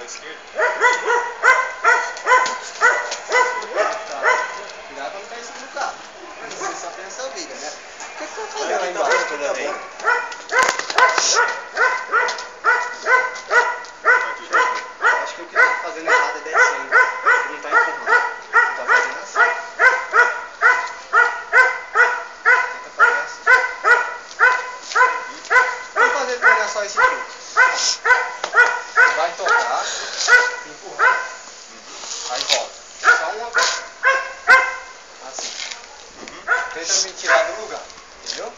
esquerda. Cuidado pra não cair em cima do carro. Você só tem essa vida, né? O que você vai fazer Olha lá que tá embaixo? bom toda vez. Acho que o que tá fazendo errado é descendo. Você não tá empurrando. Você tá fazendo assim. Tenta fazer assim. Vamos fazer treinar só esse truque. Vai tocar, empurrar. Aí volta. Só uma vez. Assim. Tenta me tirar do lugar. Entendeu?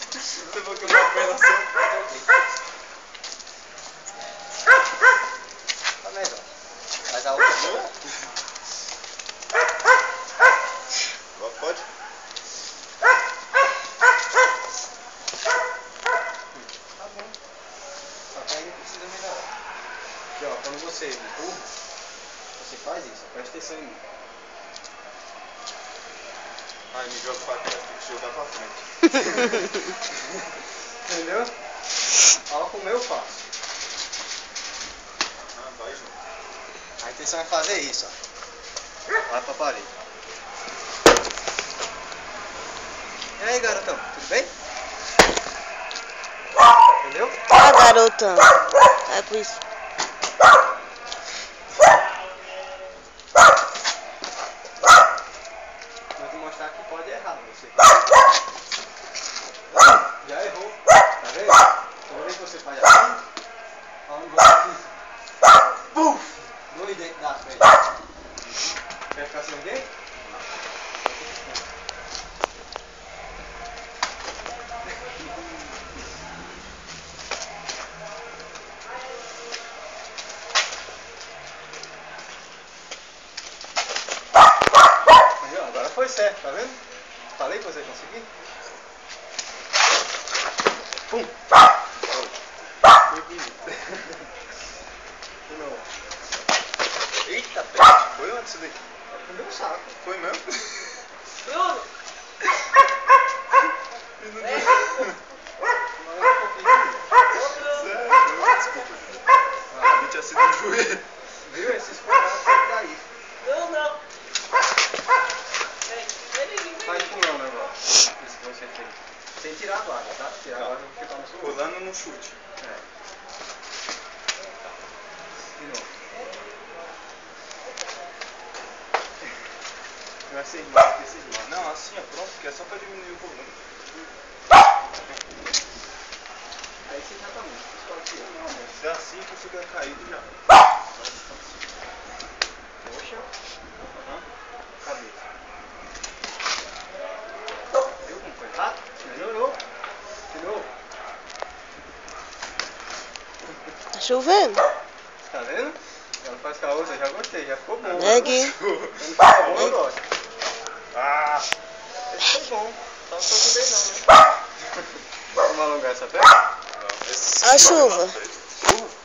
Você falou que eu vou apanhar na sua. Tá melhor. Mas a outra boa. Agora pode? Tá bom. Só que ainda precisa melhorar. Aqui, ó, quando você empurra, você faz isso. Presta atenção em mim. Ai, me joga pra trás, tem que jogar pra frente. Entendeu? Olha como eu faço. Ah, vai junto. A intenção é fazer isso, ó. Vai pra parede. E aí, garotão, tudo bem? Entendeu? Ah, garotão. É por isso. Vou te mostrar que pode errar você. Já errou. Tá vendo? Toda vez que você faz assim, olha um golpe assim. Puf! 2 dentes da frente. Quer ficar sem dente? Aí, ó, agora foi certo, tá vendo? Falei que você ia conseguir? Pum! Foi bonito. De novo. Eita, pé. Foi onde isso daqui? É pro meu saco. Foi mesmo? Bruno! Agora um pouquinho. Sério? Desculpa, Júlio. Ah, me tinha sido no joelho. Viu? Esses quadrados sempre dá isso. Não. Faz pulando agora. Isso que você fez. Sem tirar a guarda, tá? Tirar a guarda eu vou ficar no seu olho. Pulando no chute. É. De novo. Vai ser irmão, porque esse irmão. Não, assim, ó, pronto, que é só pra diminuir o volume. Aí você já tá muito. Escolhe aqui, Não, mas se é assim que fica caído já. Coxa. Aham. Cabeça. Viu como foi rápido? Melhorou. De novo. Tá chovendo? Tá vendo? Ela faz com a outra, já gostei, já ficou bom. É aqui. Quando fica bom, eu gosto. Ah! Esse foi bom. Só não tô com bem não, né? Vamos alongar essa perna? Não, esse A chuva. Chuva?